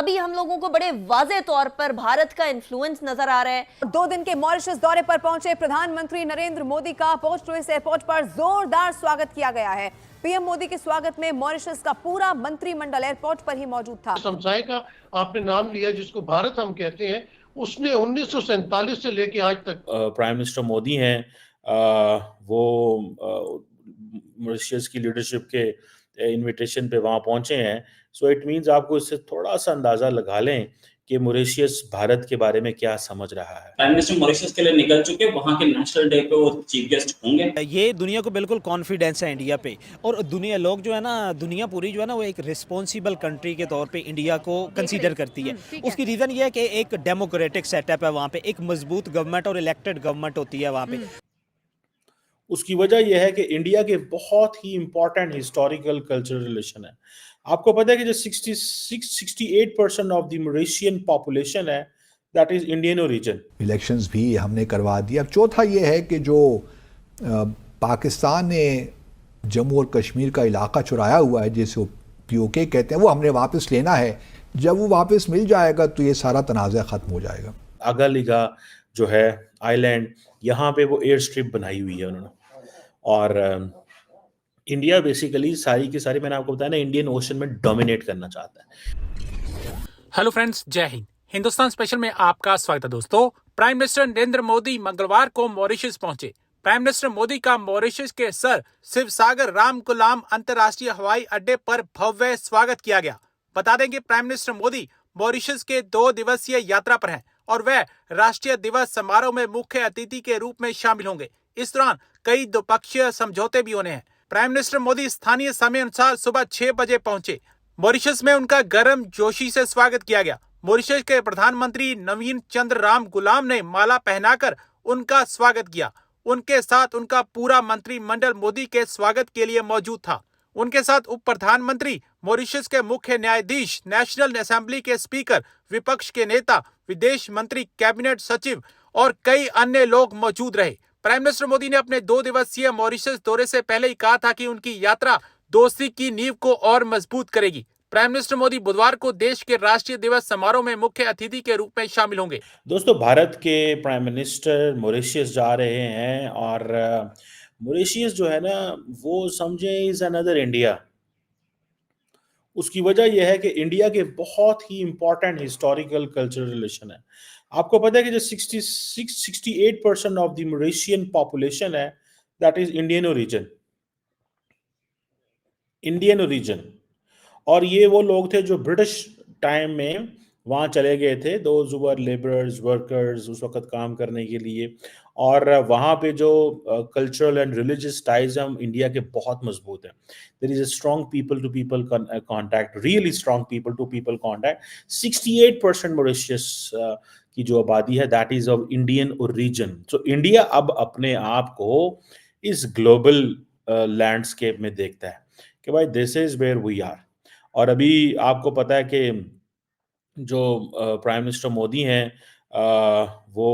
अभी हम लोगों को बड़े वाज़े तौर पर भारत का इन्फ्लुएंस नजर आ रहा है। 2 दिन के मॉरिशस दौरे पर पहुंचे प्रधानमंत्री नरेंद्र मोदी का पोर्ट लुइस एयरपोर्ट पर जोरदार स्वागत किया गया है। पीएम मोदी के स्वागत में मॉरिशस का पूरा मंत्रिमंडल एयरपोर्ट पर ही मौजूद था। समुदाय का आपने नाम लिया जिसको भारत हम कहते हैं, उसने 1947 से लेके आज तक प्राइम मिनिस्टर मोदी हैं, वो मॉरिशस की लीडरशिप के इनविटेशन पे वहाँ पहुंचे हैं। सो इट मींस आपको इससे थोड़ा सा अंदाजा लगा लें कि मॉरिशस भारत के बारे में क्या समझ रहा है। प्राइम मिनिस्टर मॉरिशस के लिए निकल चुके, वहाँ के नेशनल डे पे वो चीफ गेस्ट होंगे। ये दुनिया को बिल्कुल कॉन्फिडेंस है इंडिया पे, और दुनिया लोग जो है ना, दुनिया पूरी जो है ना, वो एक रिस्पॉन्सिबल कंट्री के तौर पे इंडिया को कंसीडर करती है। उसकी रीज़न ये है कि एक डेमोक्रेटिक सेटअप है वहाँ पे, एक मजबूत गवर्नमेंट और इलेक्टेड गवर्नमेंट होती है वहाँ पे। उसकी वजह यह है कि इंडिया के बहुत ही इंपॉर्टेंट हिस्टोरिकल कल्चरल रिलेशन है। आपको पता है कि जो 68% ऑफ द मॉरिशियन पॉपुलेशन है that is Indian origin. Elections भी हमने करवा दिया। अब चौथा ये है कि जो पाकिस्तान ने जम्मू और कश्मीर का इलाका चुराया हुआ है, जिसे पीओके कहते हैं, वो हमने वापस लेना है। जब वो वापस मिल जाएगा तो ये सारा तनाज़ा ख़त्म हो जाएगा। आगालिगा जो है आइलैंड, यहाँ पे वो एयर स्ट्रिप बनाई हुई है उन्होंने, और इंडिया बेसिकली सारी की सारी, मैंने आपको बताया ना, इंडियन ओशन में डोमिनेट करना चाहता है। हेलो फ्रेंड्स, जय हिंद। हिंदुस्तान स्पेशल में आपका स्वागत है दोस्तों। प्राइम मिनिस्टर नरेंद्र मोदी मंगलवार को मॉरिशस पहुंचे। प्राइम मिनिस्टर मोदी का मॉरिशस के सर शिवसागर रामकुलाम अंतर्राष्ट्रीय हवाई अड्डे पर भव्य स्वागत किया गया। बता दें कि प्राइम मिनिस्टर मोदी मॉरिशस के 2 दिवसीय यात्रा पर हैं और वह राष्ट्रीय दिवस समारोह में मुख्य अतिथि के रूप में शामिल होंगे। इस दौरान कई द्विपक्षीय समझौते भी होने हैं। प्राइम मिनिस्टर मोदी स्थानीय समय अनुसार सुबह 6 बजे पहुंचे। मॉरिशस में उनका गर्म जोशी से स्वागत किया गया। मॉरिशस के प्रधानमंत्री नवीन चंद्र राम गुलाम ने माला पहनाकर उनका स्वागत किया। उनके साथ उनका पूरा मंत्रिमंडल मोदी के स्वागत के लिए मौजूद था। उनके साथ उप प्रधानमंत्री, मॉरिशस के मुख्य न्यायाधीश, नेशनल असेंबली के स्पीकर, विपक्ष के नेता, विदेश मंत्री, कैबिनेट सचिव और कई अन्य लोग मौजूद रहे। प्राइम मिनिस्टर मोदी ने अपने 2 दिवसीय मॉरिशस दौरे से पहले ही कहा था कि उनकी यात्रा दोस्ती की नींव को और मजबूत करेगी। प्राइम मिनिस्टर मोदी बुधवार को देश के राष्ट्रीय दिवस समारोह में मुख्य अतिथि के रूप में शामिल होंगे। दोस्तों, भारत के प्राइम मिनिस्टर मॉरिशस जा रहे हैं, और मॉरिशस जो है ना, वो समझे इज अनदर इंडिया। उसकी वजह यह है कि इंडिया के बहुत ही इंपॉर्टेंट हिस्टोरिकल कल्चरल रिलेशन है। आपको पता है कि जो 68% ऑफ द मॉरिशियन पॉपुलेशन है that is Indian origin. Indian origin, और ये वो लोग थे जो ब्रिटिश टाइम में वहाँ चले गए थे, those who were labourers, workers, उस वक्त काम करने के लिए। और वहाँ पे जो कल्चरल एंड रिलीजियस टाइज हम इंडिया के बहुत मजबूत हैं। There is a strong people to people contact, really strong people to people contact. 68% Mauritius की जो आबादी है that is of Indian origin. So India अब अपने आप को इस ग्लोबल लैंडस्केप में देखता है कि भाई this is where we are. और अभी आपको पता है कि जो प्राइम मिनिस्टर मोदी हैं, वो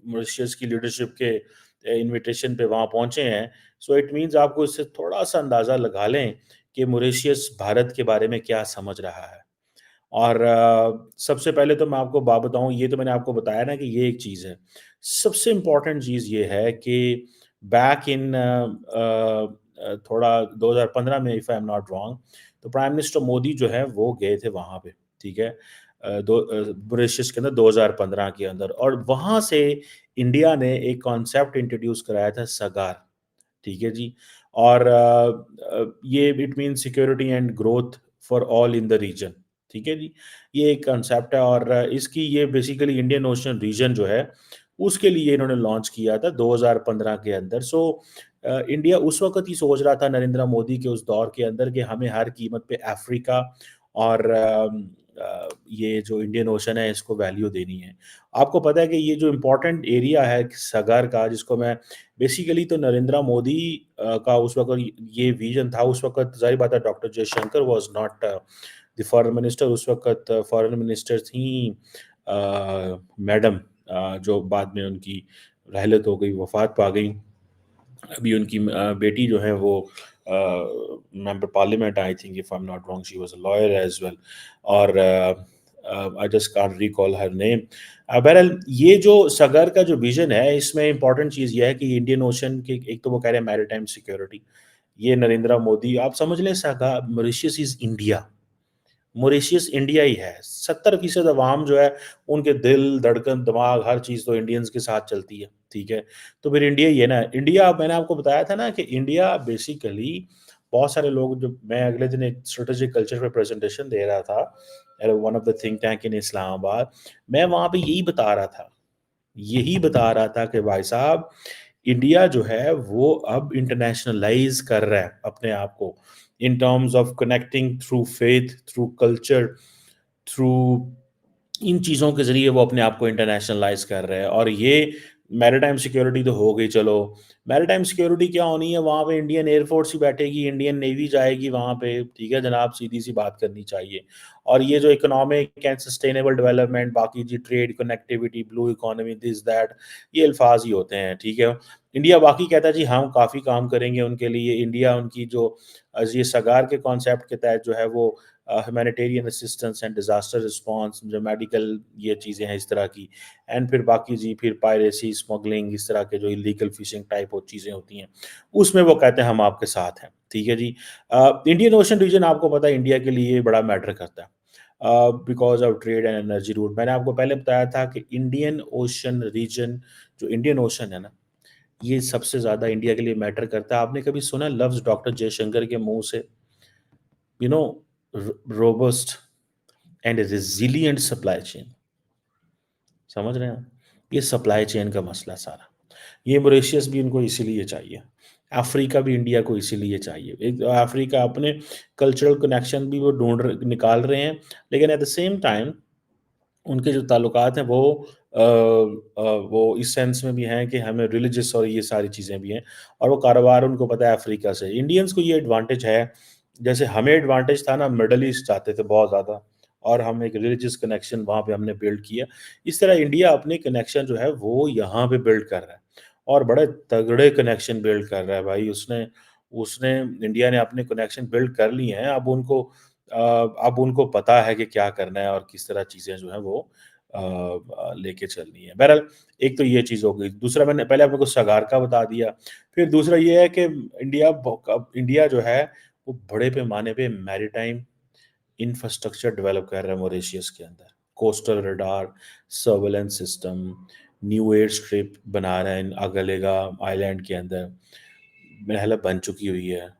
मॉरिशस की लीडरशिप के इनविटेशन पे वहाँ पहुंचे हैं। सो इट मींस आपको इससे थोड़ा सा अंदाज़ा लगा लें कि मॉरिशस भारत के बारे में क्या समझ रहा है। और सबसे पहले तो मैं आपको बात बताऊं, ये तो मैंने आपको बताया ना कि ये एक चीज़ है। सबसे इम्पॉर्टेंट चीज़ ये है कि बैक इन थोड़ा 2015 में, if I am not wrong, तो प्राइम मिनिस्टर मोदी जो है वो गए थे वहाँ पे, ठीक है, मॉरिशस के अंदर 2015 के अंदर। और वहाँ से इंडिया ने एक कॉन्सेप्ट इंट्रोड्यूस कराया था, सगार, ठीक है जी। और ये it mean security and growth for all in the region, ठीक है जी। ये एक कंसेप्ट है, और इसकी ये बेसिकली इंडियन ओशन रीजन जो है उसके लिए इन्होंने लॉन्च किया था 2015 के अंदर। सो इंडिया उस वक्त ही सोच रहा था, नरेंद्र मोदी के उस दौर के अंदर, कि हमें हर कीमत पे अफ्रीका और ये जो इंडियन ओशन है इसको वैल्यू देनी है। आपको पता है कि ये जो इम्पोर्टेंट एरिया है सगर का, जिसको मैं बेसिकली, तो नरेंद्र मोदी का उस वक्त ये विजन था। उस वक्त जाहिर बात है doctor Jaishankar was not the foreign minister. उस वक्त फॉरेन मिनिस्टर थी मैडम, जो बाद में उनकी रहलत हो गई, वफात पा गई। अभी उनकी बेटी जो है वो member parliament, I think if I am not wrong she was a lawyer as well, और I just can't recall her name. बहरहाल ये जो सगर का जो विजन है, इसमें इंपॉर्टेंट चीज़ ये है कि इंडियन ओशन के, एक तो वो कह रहे हैं मैरीटाइम सिक्योरिटी, ये नरेंद्र मोदी आप समझ लें, सगा Mauritius is India, Mauritius India ही है। 70% अवाम जो है, उनके दिल, धड़कन, दिमाग, हर चीज़ तो इंडियंस के साथ चलती है, ठीक है? तो फिर इंडिया ही है ना। इंडिया, मैंने आपको बताया था ना कि इंडिया बेसिकली, बहुत सारे लोग, जो मैं अगले दिन एक स्ट्रेटेजिक कल्चर पे प्रेजेंटेशन दे रहा था at one of the think tank in Islamabad, मैं वहाँ पे यही बता रहा था कि भाई साहब, इंडिया जो है वो अब इंटरनेशनलाइज कर रहा है अपने आप को, in terms of connecting through faith, through culture, through इन चीज़ों के ज़रिए वो अपने आप को इंटरनेशनलाइज कर रहे हैं। और ये मैरीटाइम सिक्योरिटी तो हो गई, चलो मैरीटाइम सिक्योरिटी क्या होनी है, वहाँ पे इंडियन एयरफोर्स ही बैठेगी, इंडियन नेवी जाएगी वहाँ पे, ठीक है जनाब, सीधी सी बात करनी चाहिए। और ये जो इकोनॉमिक एंड सस्टेनेबल डेवलपमेंट, बाकी जी trade, connectivity, blue economy, this that, ये अल्फाज ही होते हैं, ठीक है। इंडिया बाकी कहता है जी हम काफ़ी काम करेंगे उनके लिए। इंडिया उनकी जो ये सगार के कॉन्सेप्ट के तहत जो है वो humanitarian assistance and disaster response, जो मेडिकल ये चीज़ें हैं इस तरह की, एंड फिर बाकी जी फिर पायरेसी, स्मगलिंग, इस तरह के जो इलीगल फिशिंग टाइप और चीज़ें होती हैं, उसमें वो कहते हैं हम आपके साथ हैं, ठीक है जी। इंडियन ओशन रीजन आपको पता है इंडिया के लिए बड़ा मैटर करता है because of trade and energy route. मैंने आपको पहले बताया था कि इंडियन ओशन रीजन, जो इंडियन ओशन है ना, ये सबसे ज़्यादा इंडिया के लिए मैटर करता है। आपने कभी सुना लफ्ज़ डॉक्टर जयशंकर के मुँह से, you know, robust and resilient supply chain, समझ रहे हैं आप? ये सप्लाई चेन का मसला सारा। ये मॉरिशस भी इनको इसीलिए चाहिए, अफ्रीका भी इंडिया को इसीलिए चाहिए। एक तो अफ्रीका अपने कल्चरल कनेक्शन भी वो निकाल रहे हैं, लेकिन एट द सेम टाइम उनके जो ताल्लुकात हैं वो इस सेंस में भी हैं कि हमें रिलीजियस और ये सारी चीज़ें भी हैं, और वो कारोबार उनको पता है अफ्रीका से। इंडियंस को ये एडवांटेज है, जैसे हमें एडवांटेज था ना, मिडल ईस्ट जाते थे बहुत ज़्यादा, और हम एक रिलीजियस कनेक्शन वहाँ पे हमने बिल्ड किया। इस तरह इंडिया अपने कनेक्शन जो है वो यहाँ पे बिल्ड कर रहा है, और बड़े तगड़े कनेक्शन बिल्ड कर रहा है भाई। उसने उसने इंडिया ने अपने कनेक्शन बिल्ड कर लिए हैं। अब उनको पता है कि क्या करना है और किस तरह चीज़ें जो हैं वो लेके चलनी है। बहरहाल एक तो ये चीज़ हो गई। दूसरा, मैंने पहले आपको सगार का बता दिया। फिर दूसरा ये है कि इंडिया जो है वो बड़े पैमाने पे मैरीटाइम इंफ्रास्ट्रक्चर डेवलप कर रहा है मॉरिशस के अंदर। Coastal radar, surveillance system, new air strip बना रहा है अगलेगा आइलैंड के अंदर, मेरा ख्याल है बन चुकी हुई है।